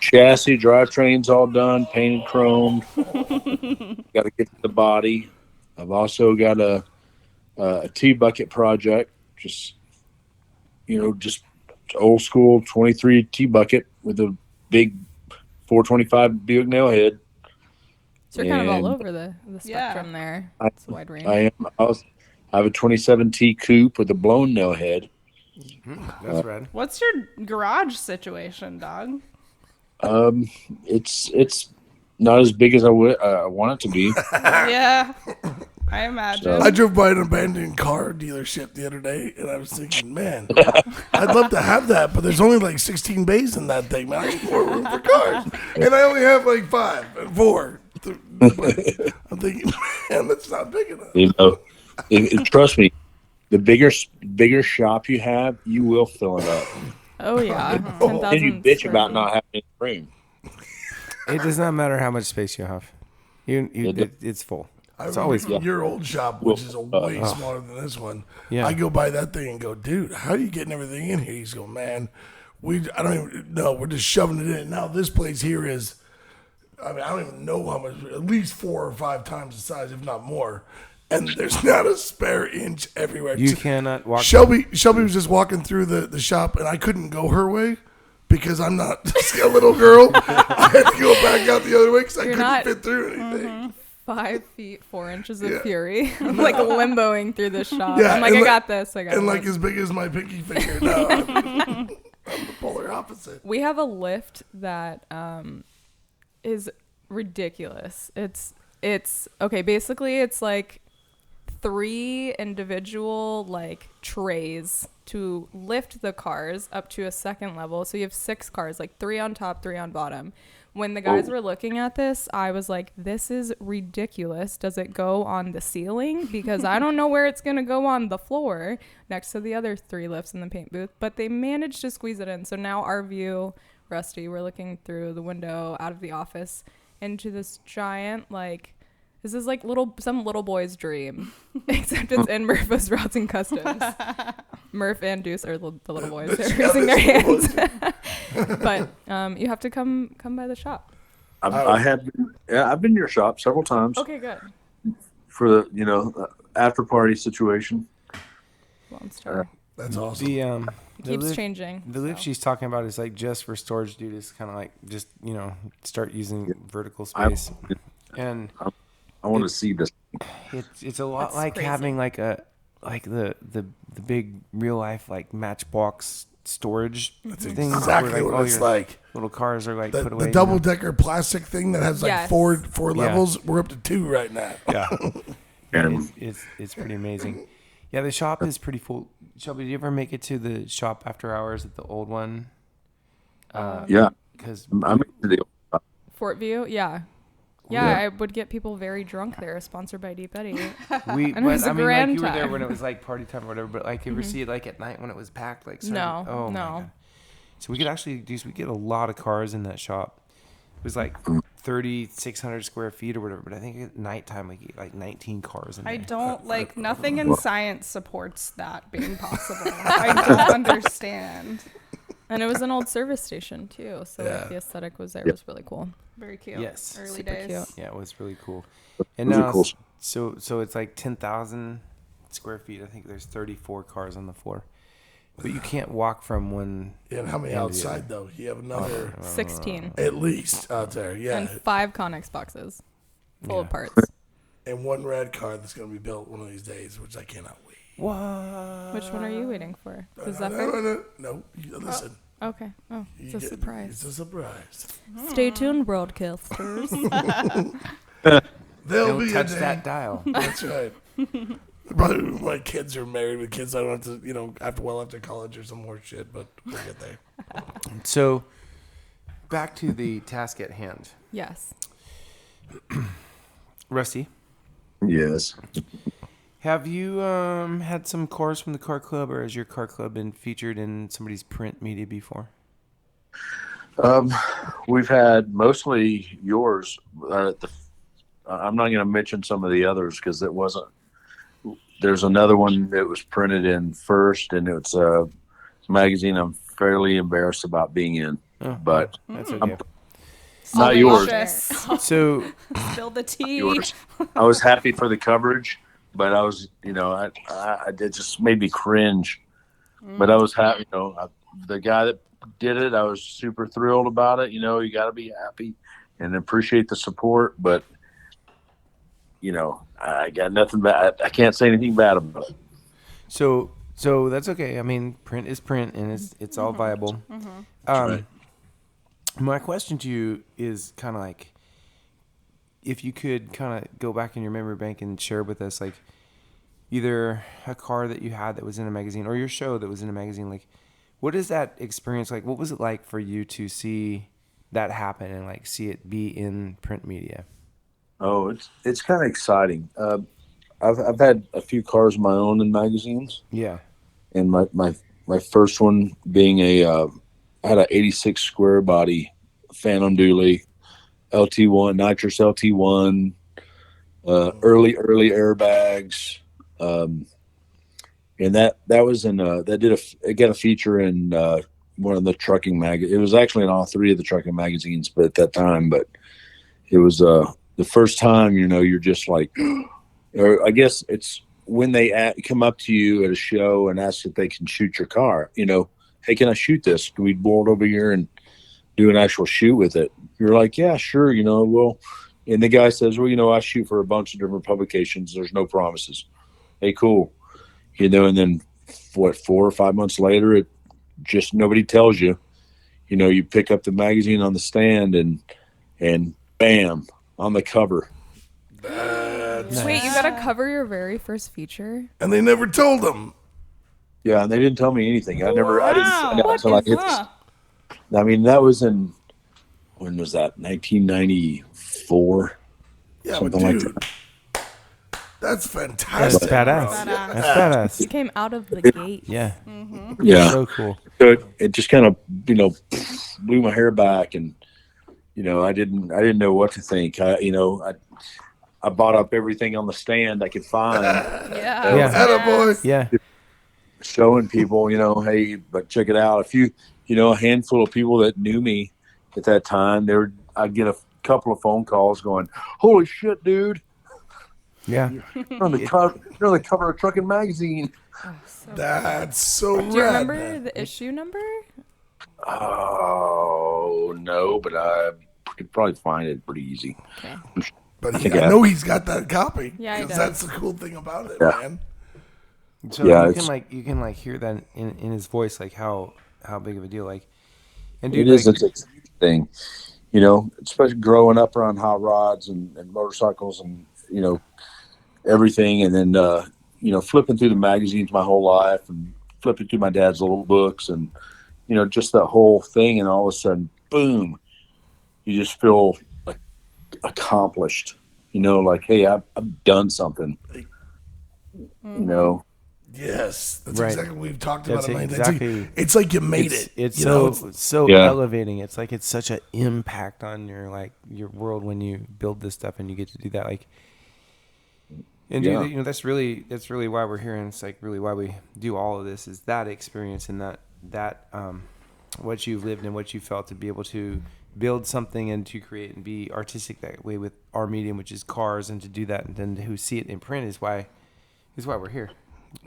chassis, drivetrain's all done, painted, chromed. Got to get to the body. I've also got a T-bucket project, just old school 23 T-bucket with a big 425 Buick nail head. So you're kind of all And over the spectrum there. I- It's a wide range. I have a 27 T coupe with a blown nail head. That's rad. What's your garage situation, dog? It's not as big as I want it to be. Yeah. I imagine. So- I drove by an abandoned car dealership the other day, and I was thinking, man, I'd love to have that, but there's only like 16 bays in that thing, man. I need more room for cars. And I only have like 5 and 4. But I'm thinking, man, that's not big enough. Trust me, the bigger shop you have, you will fill it up. Oh yeah. And you 10,000 bitch square about feet. not having any room. It does not matter how much space you have. It's full. It's always full. Your old shop, which is way smaller than this one. Yeah. I go by that thing and go, dude, how are you getting everything in here? He's going, man, I don't even know. We're just shoving it in. Now this place here is, I don't even know how much, at least 4 or 5 times the size, if not more. And there's not a spare inch everywhere. You cannot walk. Shelby was just walking through the shop, and I couldn't go her way because I'm not a little girl. I had to go back out the other way because I You're couldn't not- fit through anything. 5 feet 4 inches of Yeah. fury. I'm like limboing through the shop. Yeah, I'm like, and I like- got this. And like as big as my pinky finger. No, I'm the polar opposite. We have a lift that is ridiculous. It's okay. Basically, it's like 3 individual like trays to lift the cars up to a second level. So you have 6 cars, like 3 on top, 3 on bottom. When the guys were looking at this, I was like, this is ridiculous. Does it go on the ceiling? Because I don't know where it's going to go on the floor next to the other 3 lifts in the paint booth. But they managed to squeeze it in. So now our view, Rusty, we're looking through the window out of the office into this giant, like, this is like some little boy's dream, except it's in Murphy's Rods and Customs. Murph and Deuce are the little boys. They're raising their hands. But you have to come by the shop. I've been to your shop several times. Okay, good. For the after party situation. Lone Star. That's awesome. It keeps changing. The lift she's talking about is like just for storage, dude. It's kind of like just start using vertical space. And I want to see this. It's a lot That's like crazy. having the big real life like Matchbox storage That's things. exactly where, what all it's your like. Little cars are like put away. The double decker plastic thing that has like Yes. four levels. We're up to 2 right now. Yeah, And it's pretty amazing. Yeah, the shop is pretty full. Shelby, did you ever make it to the shop after hours at the old one? yeah, Because I'm into the Fort View, yeah. Yeah, I would get people very drunk there, sponsored by Deep Eddy. we, And it was a grand you were there time. when it was like party time or whatever. But like, you ever see it like at night when it was packed? Like, No, oh my no. God. So we could actually do. We get a lot of cars in that shop. It was like 3,600 square feet or whatever. But I think at nighttime, like 19 cars in there. I don't like nothing in science supports that being possible. I don't understand. And it was an old service station, too. So Yeah. like, the aesthetic was there. It was really cool. Very cute. Yes. Early Super days. cute. Yeah, it was really cool. And Those are now, cool. so it's like 10,000 square feet. I think there's 34 cars on the floor. But you can't walk from one. Yeah, and how many Yeah, outside though? You have another 16. at least out there. Yeah, And 5 Connex boxes full of Yeah. parts. and one red car that's going to be built one of these days, which I cannot wait. What? Which one are you waiting for? The No, Zephyr? no. You listen. Okay. Oh, You it's a get- surprise. It's a surprise. Stay tuned, broadcasters. There'll Don't be touch a day. that dial. That's right. Probably my kids are married with kids. I don't have to, after college or some more shit, but we'll get there. So, back to the task at hand. Yes. Rusty, Yes. have you had some cars from the car club, or has your car club been featured in somebody's print media before? We've had mostly yours. I'm not going to mention some of the others because it wasn't. There's another one that was printed in first, and it's a magazine I'm fairly embarrassed about being in, Oh, but that's okay. not yours. Salacious. So, Spill the tea. Yours. I was happy for the coverage, but I was, it just made me cringe. But I was happy, the guy that did it, I was super thrilled about it. You got to be happy and appreciate the support, but I got nothing bad. I can't say anything bad about it. so that's okay. I mean, print is print, and it's all viable. Right. My question to you is kind of like, if you could kind of go back in your memory bank and share with us, like, either a car that you had that was in a magazine or your show that was in a magazine. Like, what is that experience like? What was it like for you to see that happen and like see it be in print media? Oh, it's kind of exciting. I've had a few cars of my own in magazines, Yeah. and my first one being I had a 86 square body Phantom Dually LT1 nitrous LT1, early airbags, and that was in it got a feature in one of the trucking it was actually in all 3 of the trucking magazines, but at that time, but it was the first time, you're just like, or I guess it's when they come up to you at a show and ask if they can shoot your car, hey, can I shoot this? Can we bolt over here and do an actual shoot with it? You're like, yeah, sure. Well, and the guy says, well, I shoot for a bunch of different publications. There's no promises. Hey, cool. And then 4 or 5 months later, it just, nobody tells you, you pick up the magazine on the stand and bam, on the cover. That's Wait, you gotta cover your very first feature? And they never told him. Yeah, and they didn't tell me anything. I didn't find out What until I is hit. that? I mean, that was when was that? 1994. Yeah, Something but like dude, that. that's That's fantastic. badass. bro. Badass. That's badass. You came out of the gate. Yeah. Yeah. So cool. So it just kind of, blew my hair back, and I didn't know what to think. I bought up everything on the stand I could find, Yeah. Yeah. Attaboy. Yeah. showing people, hey, but check it out. A handful of people that knew me at that time, I'd get a couple of phone calls going, "Holy shit, dude! Yeah. You're on the cover of Trucking Magazine." That's so rad. Do you remember man. the issue number? Oh no, but I could probably find it pretty easy. Okay. But think I I- know he's got that copy. Yeah, he 'cause does. that's the cool thing about it, Yeah. man. So Yeah, you it's- can hear that in his voice, like how big of a deal, like, and dude, It is. like, It's a thing, especially growing up around hot rods and motorcycles and everything, and then flipping through the magazines my whole life and flipping through my dad's little books and just that whole thing, and all of a sudden, boom, you just feel like accomplished. Like, hey, I've done something. Yes, that's Right. exactly what we've talked about. That's it, man. exactly- It's like you made it. it's you know? so Yeah. elevating. It's like it's such an impact on your world when you build this stuff and you get to do that. Like, and Yeah. dude, that's really why we're here, and it's like really why we do all of this, is that experience and that what you've lived and what you felt, to be able to build something and to create and be artistic that way with our medium, which is cars, and to do that and then who see it in print is why we're here.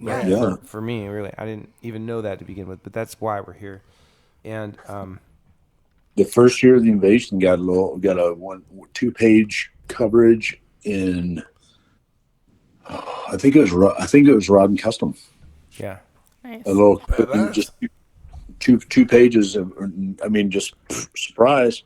Yeah. For me, really, I didn't even know that to begin with, but that's why we're here. And The first year of the invasion got a 2-page coverage in. I think it was Rod and Custom. yeah, Nice. A little, Badass. just two pages of, just surprise.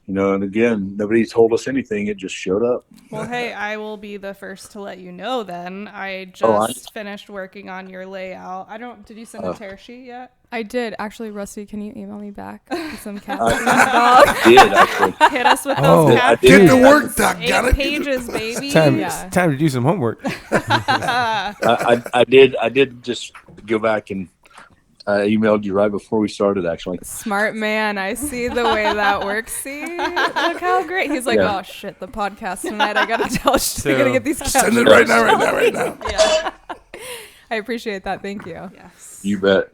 And again, nobody told us anything. It just showed up. Well, hey, I will be the first to let you know then. I just Oh, finished working on your layout. Did you send a tear sheet yet? I did. Actually, Rusty, can you email me back some cats? I did actually. Hit us with Oh, those I cats. did. Get to work, Doc. 8 Got it. pages, baby. Yeah. time to do some homework. I did just go back and I emailed you right before we started, actually. Smart man. I see the way that works. See? Look how great. He's like, Yeah. oh, shit, the podcast tonight. I got to tell I got to get these cats. Send it right now. Yeah. I appreciate that. Thank you. Yes. You bet.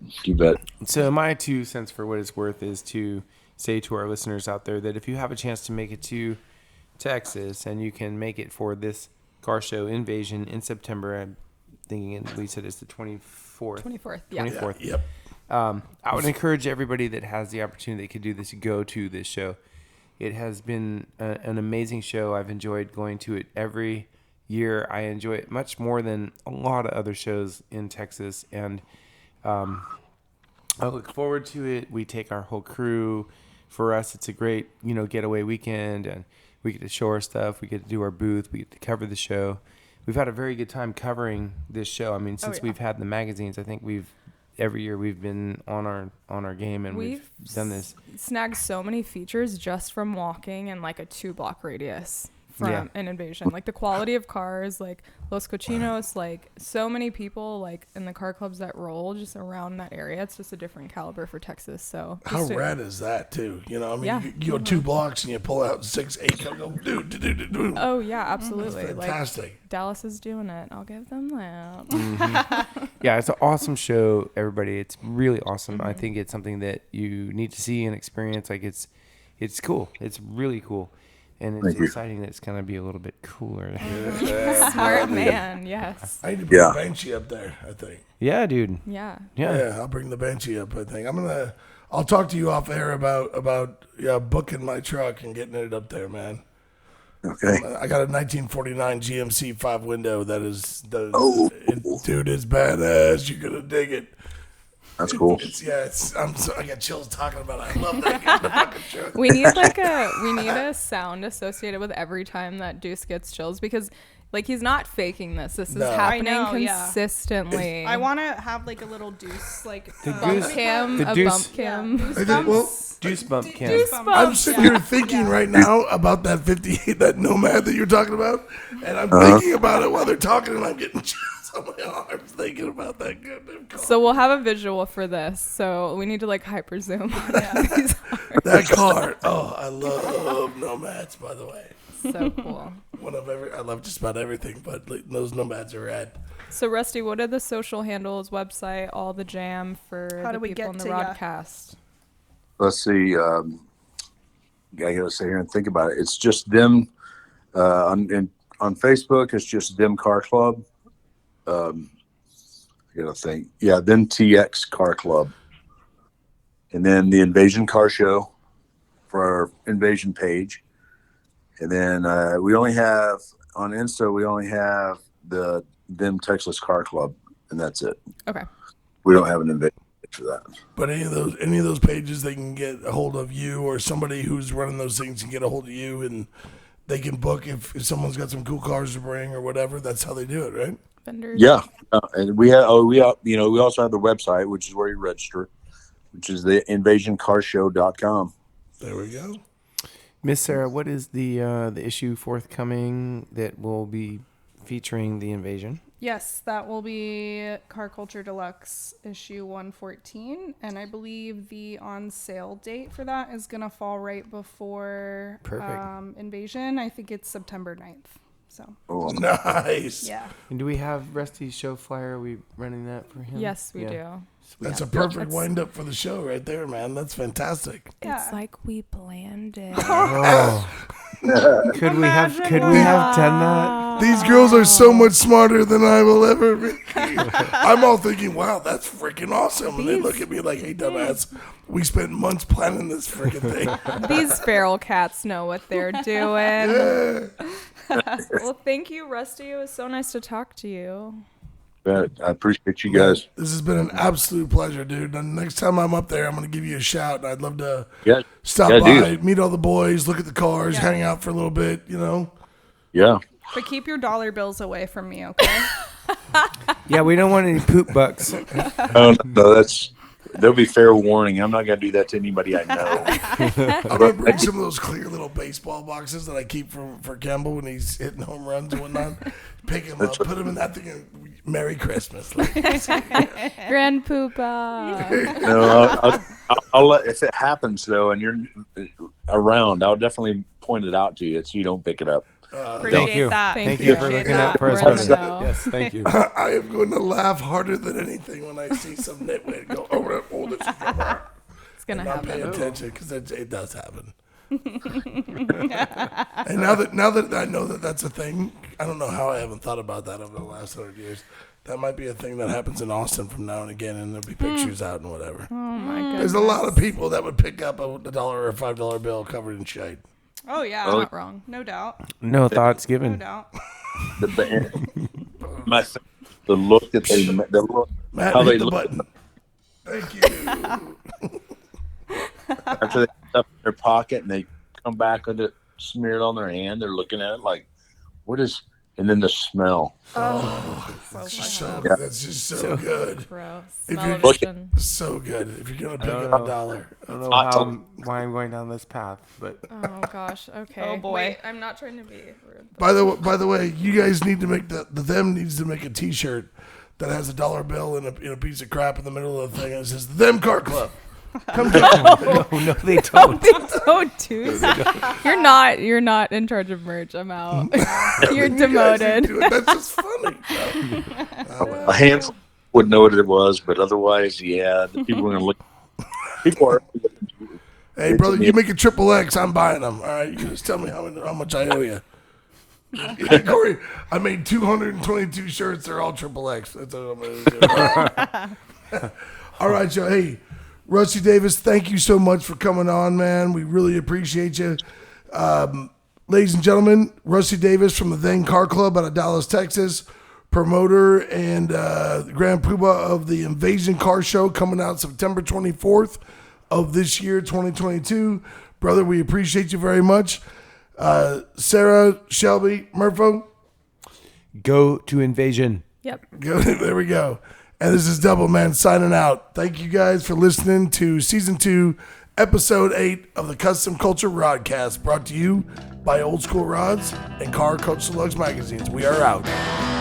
So my 2 cents for what it's worth is to say to our listeners out there that if you have a chance to make it to Texas and you can make it for this car show Invasion in September, I'm thinking we said it's the 24th. 24th. Yeah. 24th. Yep. I would encourage everybody that has the opportunity that could do this to go to this show. It has been an amazing show. I've enjoyed going to it every year. I enjoy it much more than a lot of other shows in Texas, and I look forward to it. We take our whole crew. For us, it's a great getaway weekend, and we get to show our stuff. We get to do our booth. We get to cover the show. We've had a very good time covering this show. I mean, since we've had the magazines, I think every year we've been on our game, and we've done this. Snagged so many features just from walking in like a 2-block radius from Yeah. an Invasion. Like the quality of cars, like Los Cochinos, like so many people like in the car clubs that roll just around that area. It's just a different caliber for Texas. So How just to- rad is that, too? Yeah. You go 2 blocks and you pull out 6, 8, go, do. Oh yeah, absolutely. Like Fantastic. Dallas is doing it. I'll give them that. Yeah, it's an awesome show, everybody. It's really awesome. I think it's something that you need to see and experience. Like it's cool. It's really cool. And it's Thank you. exciting that it's going to be a little bit cooler. Smart man. Yes. I need to bring Yeah. the Banshee up there, I think. Yeah, dude. Yeah. Yeah. I'll bring the Banshee up, I think. I'll talk to you off air about booking my truck and getting it up there, man. Okay. I got a 1949 GMC 5-window that is, dude, it's badass. You're going to dig it. That's cool. I got chills talking about it. I love that fucking truck. We need a sound associated with every time that Deuce gets chills, because Like, he's not faking this. This is No. happening I know, yeah. consistently. I want to have like a little deuce, like The bump goose- cam, the a deuce- bump cam. Deuce I think, well, bumps. Deuce bump cam. Deuce bump. I'm sitting yeah. here thinking Yeah. right now about that 58, that Nomad that you're talking about, and I'm thinking about it while they're talking, and I'm getting chills on my arms thinking about that goddamn car. So we'll have a visual for this. So we need to like hyper zoom. These are That car. Oh, I love Nomads, by the way. so cool. I love just about everything, but like, those Nomads are rad. So Rusty, what are the social handles, website, all the jam for How the do we people get in the to ya? Rodcast? Let's see. I gotta sit here and think about it. It's just them on Facebook. It's just them Car Club. I gotta think. Yeah, then TX Car Club, and then the Invasion Car Show for our Invasion page, and then we only have on Insta. We only have the them Texas Car Club, and that's it. Okay. We don't have an Invasion page for that. But any of those pages, they can get a hold of you, or somebody who's running those things can get a hold of you, and they can book if someone's got some cool cars to bring or whatever. That's how they do it, right? Vendors. Yeah, and we also have the website, which is where you register, which is the invasioncarshow.com. There we go. Miss Sarah, what is the issue forthcoming that will be featuring the invasion? Yes, that will be Car Culture Deluxe issue 114, and I believe the on sale date for that is gonna fall right before Perfect. Invasion. I think it's September 9th. So Oh, Nice. yeah, And do we have Rusty's show flyer? Are we running that for him? Yes, we Yeah. do. Sweet. That's a perfect wind up for the show right there, man. That's fantastic. yeah. It's like we planned it. Oh. Could we have done that? These girls are so much smarter than I will ever be. I'm all thinking, wow, that's freaking awesome. And they look at me like, hey, dumbass, we spent months planning this freaking thing. These feral cats know what they're doing. Well, thank you, Rusty. It was so nice to talk to you. I appreciate you guys. This has been an absolute pleasure, dude. And next time I'm up there, I'm going to give you a shout. And I'd love to Yeah, stop Yeah, by, dude. meet all the boys, look at the cars, hang out for a little bit, you know? yeah. But keep your dollar bills away from me, okay? Yeah, we don't want any poop bucks. Oh, no, there'll be fair warning. I'm not gonna do that to anybody I know. I'm going to bring some of those clear little baseball boxes that I keep for Campbell when he's hitting home runs and whatnot. Pick him up, put him in that thing, and Merry Christmas. Like, Grand Poopa. No, I'll let, if it happens though, and you're around, I'll definitely point it out to you so you don't pick it up. Appreciate you. that. Thank you for Appreciate looking out that. for us. We're brother. in the know. Yes, thank you. I am going to laugh harder than anything when I see some nitwit go, oh, this is rubber. It's gonna Not pay happen. attention because it does happen. And now that I know that that's a thing, I don't know how I haven't thought about that over the last 100 years. That might be a thing that happens in Austin from now and again, and there'll be pictures out and whatever. Oh my goodness. There's a lot of people that would pick up $1 or a $5 bill covered in shite. Oh yeah, Oh. Not wrong. no doubt, No thoughts no given. doubt. The look that they, the look, Matt, how hit they the look button. Thank you. after they stuff in their pocket and they come back with it smeared on their hand. They're looking at it like, what is? And then the smell. That's just so good. Gross. If Smell you're- of vision. So good. If you're going to pick I up don't $1. I don't know why I'm going down this path, but Oh gosh. Okay. Oh, boy. Wait, I'm not trying to be rude. By the way, you guys need to make the them needs to make a T-shirt that has a $1 bill and a piece of crap in the middle of the thing, and it says "Them Car Club." Come get no, they don't. Don't do that. You're not in charge of merch. I'm out. You're You guys need demoted. to do it. That's just funny. A handful would know what it was, but otherwise, yeah, the people are gonna look. People are. Hey, brother, you make a XXX, I'm buying them. All right, you just tell me how much I owe you. Yeah, Corey, I made 222 shirts. They're all XXX. That's what I'm gonna do. All right, Joe. Hey, Rusty Davis, thank you so much for coming on, man. We really appreciate you. Ladies and gentlemen, Rusty Davis from the Then Car Club out of Dallas, Texas, promoter and Grand Poobah of the Invasion Car Show coming out September 24th of this year, 2022. Brother, we appreciate you very much. Sarah, Shelby, Murpho, Go to Invasion. Yep. There we go. And this is Double Man signing out. Thank you guys for listening to Season 2, Episode 8 of the Custom Culture Rodcast, brought to you by Old School Rods and Car Culture Lugs magazines. We are out.